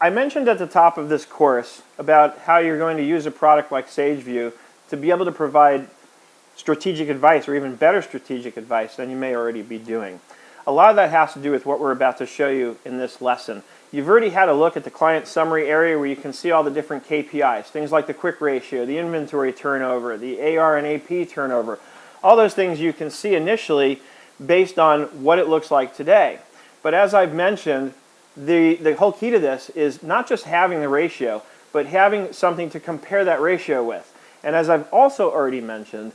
I mentioned at the top of this course about how you're going to use a product like SageView to be able to provide strategic advice, or even better strategic advice than you may already be doing. A lot of that has to do with what we're about to show you in this lesson. You've already had a look at the client summary area where you can see all the different KPIs, things like the quick ratio, the inventory turnover, the AR and AP turnover. All those things you can see initially based on what it looks like today. But as I've mentioned, the whole key to this is not just having the ratio, but having something to compare that ratio with. And as I've also already mentioned,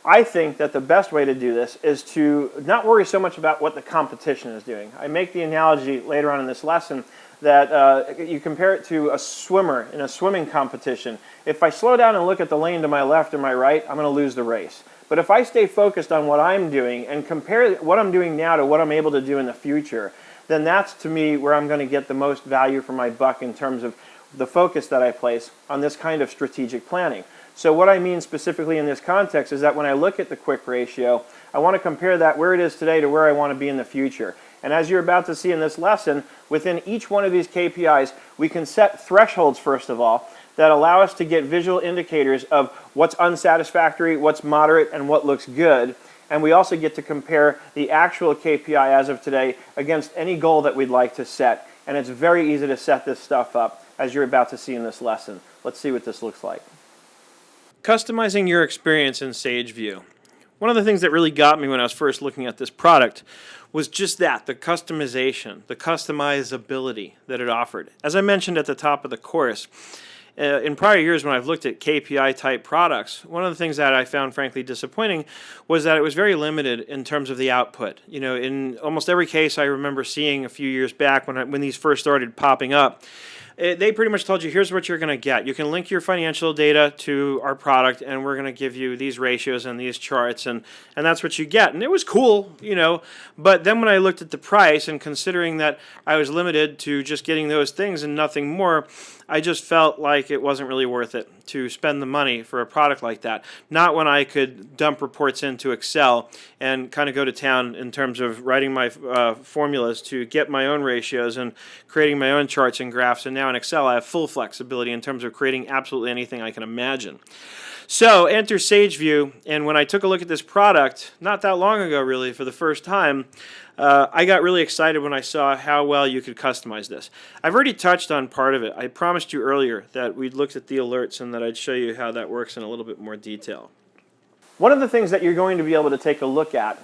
I think that the best way to do this is to not worry so much about what the competition is doing. I make the analogy later on in this lesson that you compare it to a swimmer in a swimming competition. If I slow down and look at the lane to my left or my right, I'm going to lose the race. But if I stay focused on what I'm doing and compare what I'm doing now to what I'm able to do in the future, then that's to me where I'm going to get the most value for my buck in terms of the focus that I place on this kind of strategic planning. So what I mean specifically in this context is that when I look at the quick ratio, I want to compare that where it is today to where I want to be in the future. And as you're about to see in this lesson, within each one of these KPIs, we can set thresholds, first of all, that allow us to get visual indicators of what's unsatisfactory, what's moderate, and what looks good. And we also get to compare the actual KPI as of today against any goal that we'd like to set. And it's very easy to set this stuff up, as you're about to see in this lesson. Let's see what this looks like. Customizing your experience in SageView. One of the things that really got me when I was first looking at this product was just that, the customization, the customizability that it offered. As I mentioned at the top of the course, in prior years when I've looked at KPI type products, one of the things that I found frankly disappointing was that it was very limited in terms of the output. You know, in almost every case I remember seeing a few years back when these first started popping up, they pretty much told you, here's what you're going to get. You can link your financial data to our product, and we're going to give you these ratios and these charts, and that's what you get. And it was cool, you know, but then when I looked at the price, and considering that I was limited to just getting those things and nothing more, I just felt like it wasn't really worth it to spend the money for a product like that. Not when I could dump reports into Excel and kind of go to town in terms of writing my formulas to get my own ratios and creating my own charts and graphs. And now in Excel I have full flexibility in terms of creating absolutely anything I can imagine. So enter SageView, and when I took a look at this product, not that long ago really, for the first time, I got really excited when I saw how well you could customize this. I've already touched on part of it. I promised you earlier that we'd looked at the alerts and that I'd show you how that works in a little bit more detail. One of the things that you're going to be able to take a look at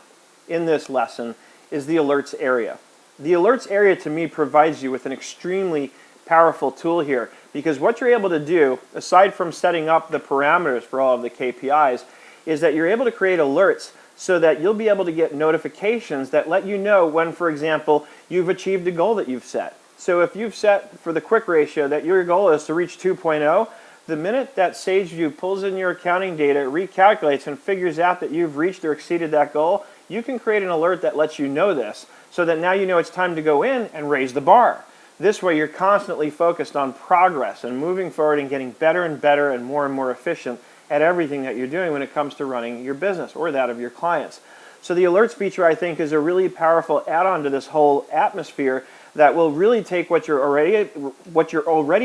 in this lesson is the alerts area. The alerts area to me provides you with an extremely powerful tool here, because what you're able to do, aside from setting up the parameters for all of the KPIs, is that you're able to create alerts so that you'll be able to get notifications that let you know when, for example, you've achieved a goal that you've set. So if you've set for the quick ratio that your goal is to reach 2.0, the minute that SageView pulls in your accounting data, recalculates, and figures out that you've reached or exceeded that goal, you can create an alert that lets you know this, so that now you know it's time to go in and raise the bar. This way you're constantly focused on progress and moving forward and getting better and more efficient at everything that you're doing when it comes to running your business or that of your clients. So the alerts feature, I think, is a really powerful add-on to this whole atmosphere that will really take what you're already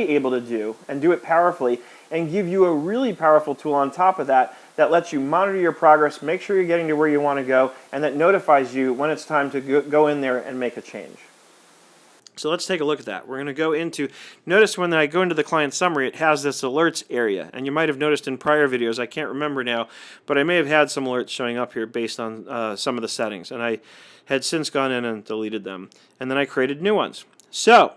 able to do and do it powerfully, and give you a really powerful tool on top of that that lets you monitor your progress, make sure you're getting to where you want to go, and that notifies you when it's time to go in there and make a change. So let's take a look at that. We're going to go into, notice when I go into the client summary, it has this alerts area. And you might have noticed in prior videos, I can't remember now, but I may have had some alerts showing up here based on some of the settings. And I had since gone in and deleted them. And then I created new ones. So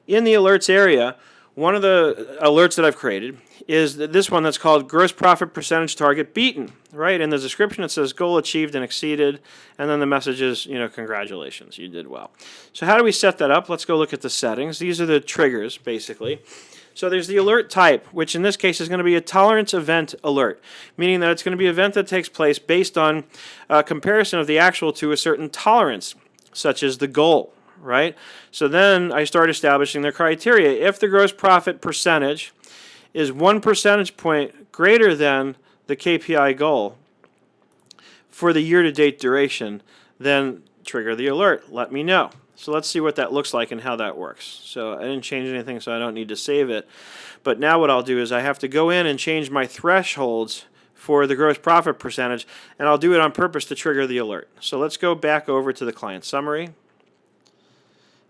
in the alerts area, one of the alerts that I've created is this one that's called gross profit percentage target beaten, right? In the description it says goal achieved and exceeded, and then the message is, you know, congratulations, you did well. So how do we set that up? Let's go look at the settings. These are the triggers, basically. So there's the alert type, which in this case is going to be a tolerance event alert, meaning that it's going to be an event that takes place based on a comparison of the actual to a certain tolerance, such as the goal, right? So then I start establishing the criteria. If the gross profit percentage is 1 percentage point greater than the KPI goal for the year-to-date duration, then trigger the alert. Let me know. So let's see what that looks like and how that works. So I didn't change anything, so I don't need to save it. But now what I'll do is I have to go in and change my thresholds for the gross profit percentage, and I'll do it on purpose to trigger the alert. So let's go back over to the client summary.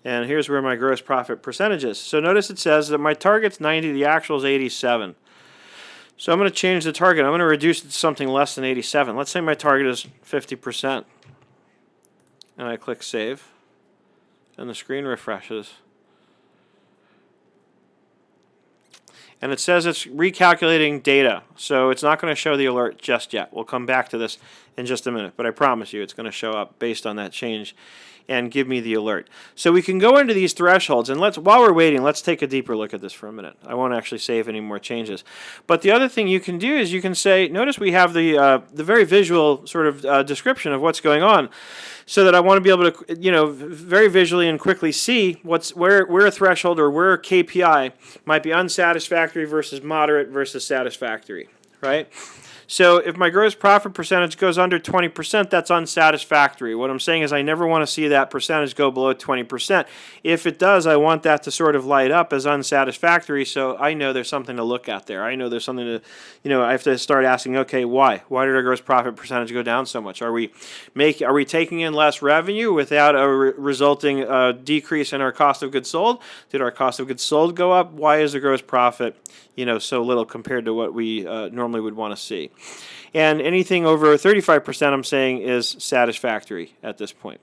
And here's where my gross profit percentage is. So notice it says that my target's 90, the actual is 87. So I'm going to change the target. I'm going to reduce it to something less than 87. Let's say my target is 50%. And I click Save. And the screen refreshes. And it says it's recalculating data. So it's not going to show the alert just yet. We'll come back to this in just a minute. But I promise you it's going to show up based on that change and give me the alert. So we can go into these thresholds, and while we're waiting, let's take a deeper look at this for a minute. I won't actually save any more changes. But the other thing you can do is you can say, notice we have the very visual sort of description of what's going on, so that I want to be able to, very visually and quickly see where a threshold or where a KPI might be unsatisfactory versus moderate versus satisfactory, right? So if my gross profit percentage goes under 20%, that's unsatisfactory. What I'm saying is I never want to see that percentage go below 20%. If it does, I want that to sort of light up as unsatisfactory, so I know there's something to look at there. I know there's something to, I have to start asking, okay, why? Why did our gross profit percentage go down so much? Are we taking in less revenue without a resulting decrease in our cost of goods sold? Did our cost of goods sold go up? Why is the gross profit so little compared to what we normally would want to see? And anything over 35%, I'm saying, is satisfactory at this point.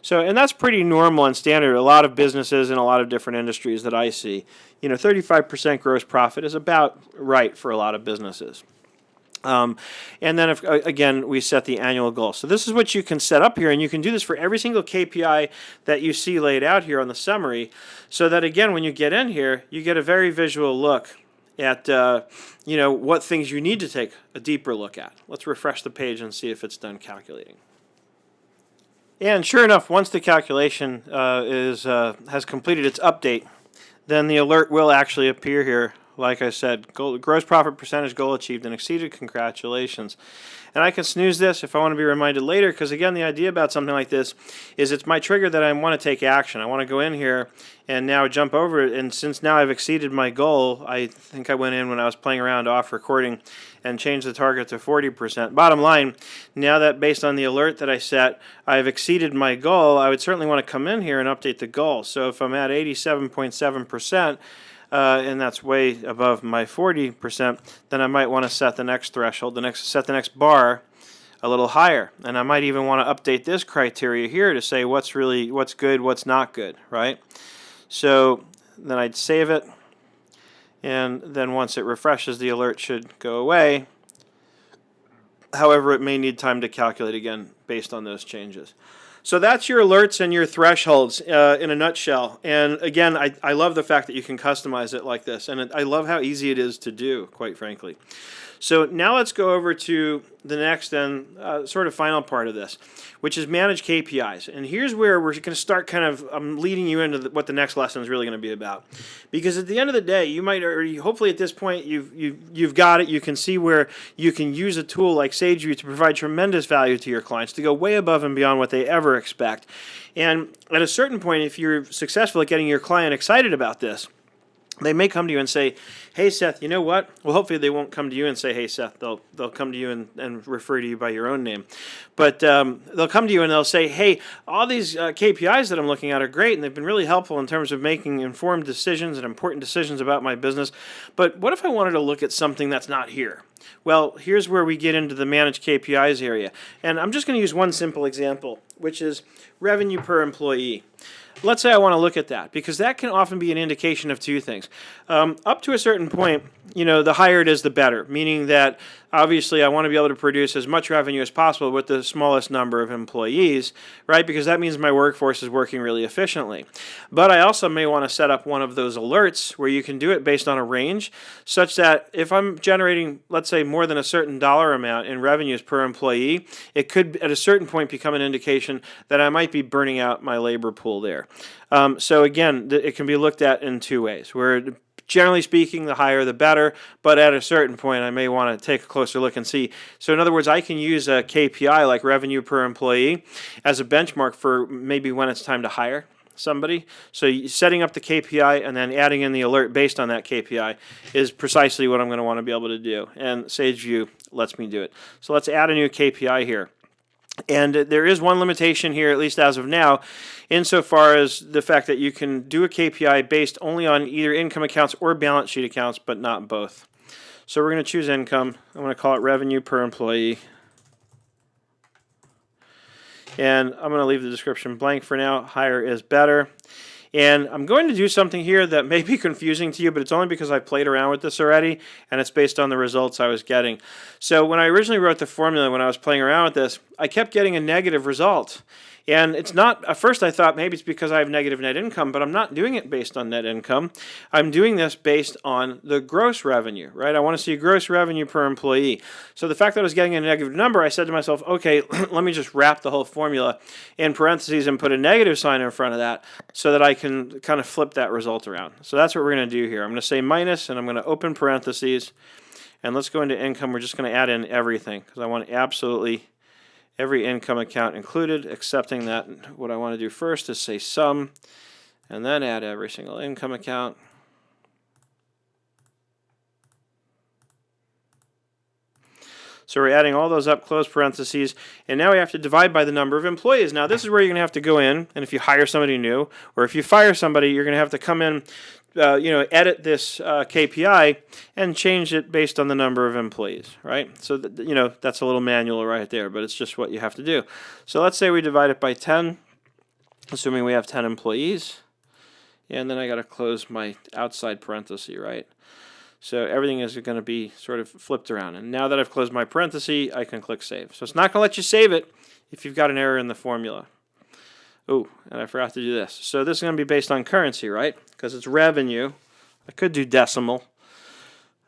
So, and that's pretty normal and standard. A lot of businesses in a lot of different industries that I see, 35% gross profit is about right for a lot of businesses. And then, again, we set the annual goal. So this is what you can set up here, and you can do this for every single KPI that you see laid out here on the summary, so that, again, when you get in here, you get a very visual look at what things you need to take a deeper look at. Let's refresh the page and see if it's done calculating. And sure enough, once the calculation has completed its update, then the alert will actually appear here. Like I said, gross profit percentage goal achieved and exceeded. Congratulations. And I can snooze this if I want to be reminded later, because again, the idea about something like this is it's my trigger that I want to take action. I want to go in here and now jump over it, and since now I've exceeded my goal, I think I went in when I was playing around off recording and changed the target to 40%. Bottom line, now that based on the alert that I set, I've exceeded my goal, I would certainly want to come in here and update the goal. So if I'm at 87.7%, and that's way above my 40%, then I might want to set the next threshold, set the next bar a little higher. And I might even want to update this criteria here to say what's good, what's not good, right? So then I'd save it, and then once it refreshes, the alert should go away. However, it may need time to calculate again based on those changes. So that's your alerts and your thresholds in a nutshell. And again, I love the fact that you can customize it like this. And I love how easy it is to do, quite frankly. So now let's go over to the next and sort of final part of this, which is manage KPIs. And here's where we're going to start kind of leading you into what the next lesson is really going to be about. Because at the end of the day, you might already, hopefully at this point, you've got it. You can see where you can use a tool like SageView to provide tremendous value to your clients, to go way above and beyond what they ever expect. And at a certain point, if you're successful at getting your client excited about this, they may come to you and say, hey, Seth, you know what? Well, hopefully they won't come to you and say, hey, Seth. They'll come to you and refer to you by your own name. But they'll come to you and they'll say, hey, all these KPIs that I'm looking at are great, and they've been really helpful in terms of making informed decisions and important decisions about my business. But what if I wanted to look at something that's not here? Well, here's where we get into the manage KPIs area. And I'm just going to use one simple example, which is revenue per employee. Let's say I want to look at that, because that can often be an indication of two things. Up to a certain point, the higher it is, the better, meaning that obviously I want to be able to produce as much revenue as possible with the smallest number of employees, right? Because that means my workforce is working really efficiently. But I also may want to set up one of those alerts where you can do it based on a range, such that if I'm generating, let's say, more than a certain dollar amount in revenues per employee, it could at a certain point become an indication that I might be burning out my labor pool there. So again, it can be looked at in two ways, where generally speaking, the higher the better, but at a certain point, I may want to take a closer look and see. So in other words, I can use a KPI like revenue per employee as a benchmark for maybe when it's time to hire. somebody. So setting up the KPI and then adding in the alert based on that KPI is precisely what I'm going to want to be able to do. And SageView lets me do it. So let's add a new KPI here. And there is one limitation here, at least as of now, insofar as the fact that you can do a KPI based only on either income accounts or balance sheet accounts, but not both. So we're going to choose income. I'm going to call it revenue per employee. And I'm going to leave the description blank for now. Higher is better. And I'm going to do something here that may be confusing to you, but it's only because I played around with this already, and it's based on the results I was getting. So when I originally wrote the formula, when I was playing around with this, I kept getting a negative result. And it's not, at first I thought maybe it's because I have negative net income, but I'm not doing it based on net income. I'm doing this based on the gross revenue, right? I want to see gross revenue per employee. So the fact that I was getting a negative number, I said to myself, okay, let me just wrap the whole formula in parentheses and put a negative sign in front of that so that I can kind of flip that result around. So that's what we're going to do here. I'm going to say minus, and I'm going to open parentheses, and let's go into income. We're just going to add in everything because I want absolutely every income account included, excepting that what I want to do first is say sum, and then add every single income account. So we're adding all those up, close parentheses, and now we have to divide by the number of employees. Now this is where you're going to have to go in, and if you hire somebody new, or if you fire somebody, you're going to have to come in, edit this KPI and change it based on the number of employees, right? So that's a little manual right there, but it's just what you have to do. So let's say we divide it by 10, assuming we have 10 employees, and then I got to close my outside parenthesis, right? So everything is going to be sort of flipped around. And now that I've closed my parenthesis, I can click save. So it's not going to let you save it if you've got an error in the formula. Oh, and I forgot to do this. So this is going to be based on currency, right? Because it's revenue. I could do decimal.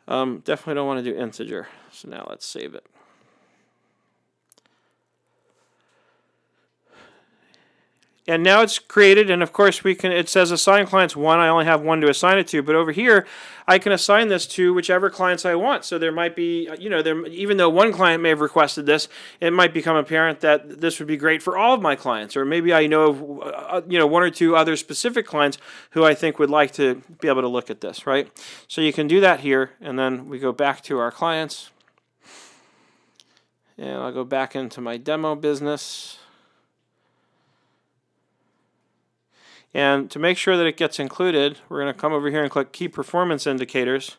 Definitely don't want to do integer. So now let's save it. And now it's created, and of course it says assign clients 1. I only have 1 to assign it to, but over here I can assign this to whichever clients I want. So there might be, even though one client may have requested this, it might become apparent that this would be great for all of my clients, or maybe I know of, 1 or 2 other specific clients who I think would like to be able to look at this, right? So you can do that here, and then we go back to our clients, and I'll go back into my demo business. And to make sure that it gets included, we're going to come over here and click Key Performance Indicators.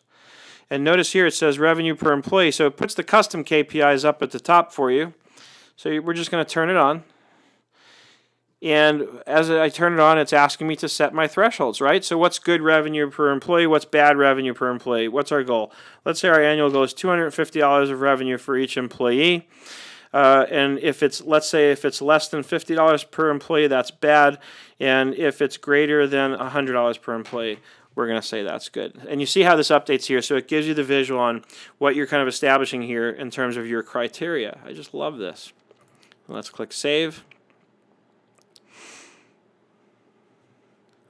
And notice here it says Revenue per Employee. So it puts the custom KPIs up at the top for you. So we're just going to turn it on. And as I turn it on, it's asking me to set my thresholds, right? So what's good revenue per employee? What's bad revenue per employee? What's our goal? Let's say our annual goal is $250 of revenue for each employee. And let's say if it's less than $50 per employee, that's bad. And if it's greater than $100 per employee, we're going to say that's good. And you see how this updates here. So it gives you the visual on what you're kind of establishing here in terms of your criteria. I just love this. Let's click Save.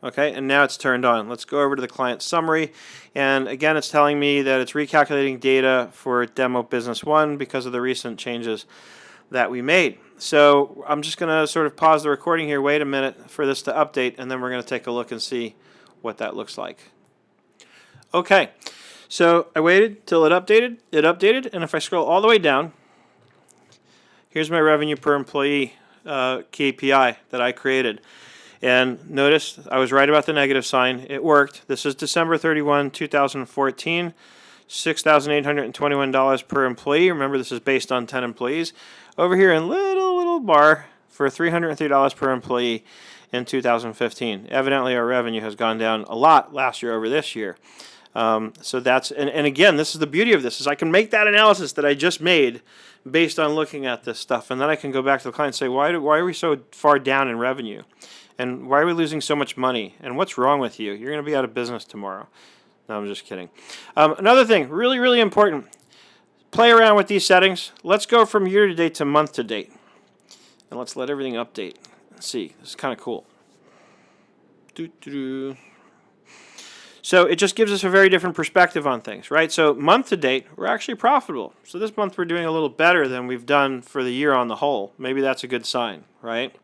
Okay, and now it's turned on. Let's go over to the client summary. And again, it's telling me that it's recalculating data for Demo Business 1 because of the recent changes that we made. So I'm just going to sort of pause the recording here, wait a minute for this to update, and then we're going to take a look and see what that looks like. Okay, so I waited till it updated, and if I scroll all the way down, here's my revenue per employee KPI that I created. And notice I was right about the negative sign. It worked. This is December 31, 2014, $6,821 per employee. Remember, this is based on 10 employees. Over here in little bar for $303 per employee in 2015. Evidently, our revenue has gone down a lot last year over this year. So that's, and again, this is the beauty of this, is I can make that analysis that I just made based on looking at this stuff. And then I can go back to the client and say, why are we so far down in revenue? And why are we losing so much money? And what's wrong with you? You're going to be out of business tomorrow. No, I'm just kidding. Another thing, really, really important. Play around with these settings. Let's go from year to date to month to date. And let's let everything update. Let's see. This is kind of cool. So So it just gives us a very different perspective on things, right? So month to date, we're actually profitable. So this month we're doing a little better than we've done for the year on the whole. Maybe that's a good sign, right?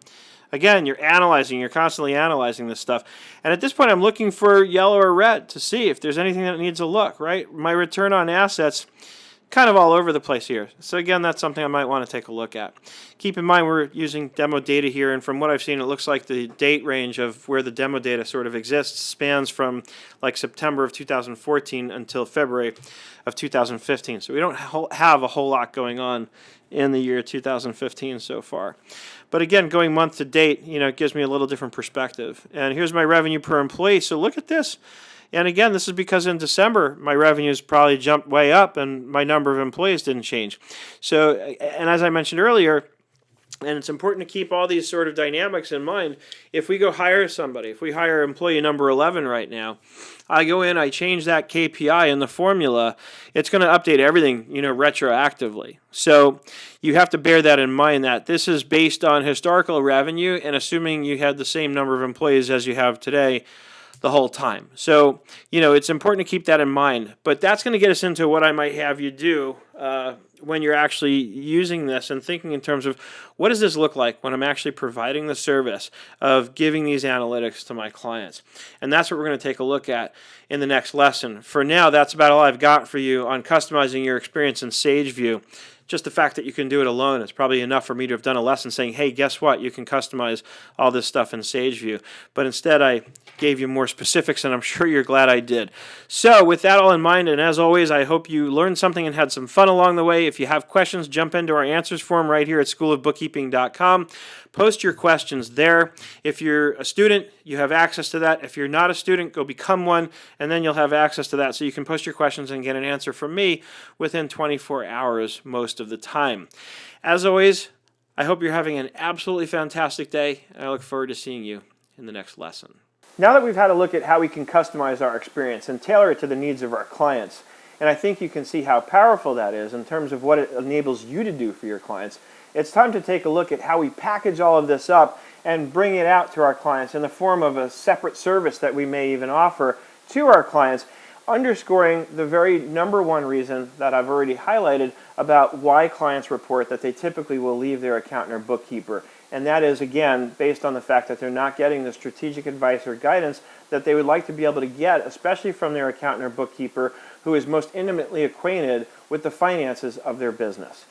Again, you're constantly analyzing this stuff. And at this point, I'm looking for yellow or red to see if there's anything that needs a look, right? My return on assets, kind of all over the place here. So again, that's something I might want to take a look at. Keep in mind we're using demo data here, and from what I've seen, it looks like the date range of where the demo data sort of exists spans from like September of 2014 until February of 2015. So we don't have a whole lot going on in the year 2015 so far. But again, going month to date, it gives me a little different perspective. And here's my revenue per employee. So look at this. And again, this is because in December, my revenues probably jumped way up and my number of employees didn't change. So, and as I mentioned earlier, and it's important to keep all these sort of dynamics in mind. If we go hire somebody, if we hire employee number 11 right now, I go in, I change that KPI in the formula, it's going to update everything, retroactively. So you have to bear that in mind, that this is based on historical revenue and assuming you had the same number of employees as you have today the whole time. So, it's important to keep that in mind. But that's going to get us into what I might have you do when you're actually using this and thinking in terms of what does this look like when I'm actually providing the service of giving these analytics to my clients. And that's what we're going to take a look at in the next lesson. For now, that's about all I've got for you on customizing your experience in SageView. Just the fact that you can do it alone is probably enough for me to have done a lesson saying, hey, guess what? You can customize all this stuff in SageView. But instead, I gave you more specifics, and I'm sure you're glad I did. So with that all in mind, and as always, I hope you learned something and had some fun along the way. If you have questions, jump into our answers forum right here at schoolofbookkeeping.com. Post your questions there. If you're a student, you have access to that. If you're not a student, go become one, and then you'll have access to that. So you can post your questions and get an answer from me within 24 hours most of the time. As always, I hope you're having an absolutely fantastic day, and I look forward to seeing you in the next lesson. Now that we've had a look at how we can customize our experience and tailor it to the needs of our clients, and I think you can see how powerful that is in terms of what it enables you to do for your clients, it's time to take a look at how we package all of this up and bring it out to our clients in the form of a separate service that we may even offer to our clients, underscoring the very number one reason that I've already highlighted about why clients report that they typically will leave their accountant or bookkeeper. And that is, again, based on the fact that they're not getting the strategic advice or guidance that they would like to be able to get, especially from their accountant or bookkeeper who is most intimately acquainted with the finances of their business.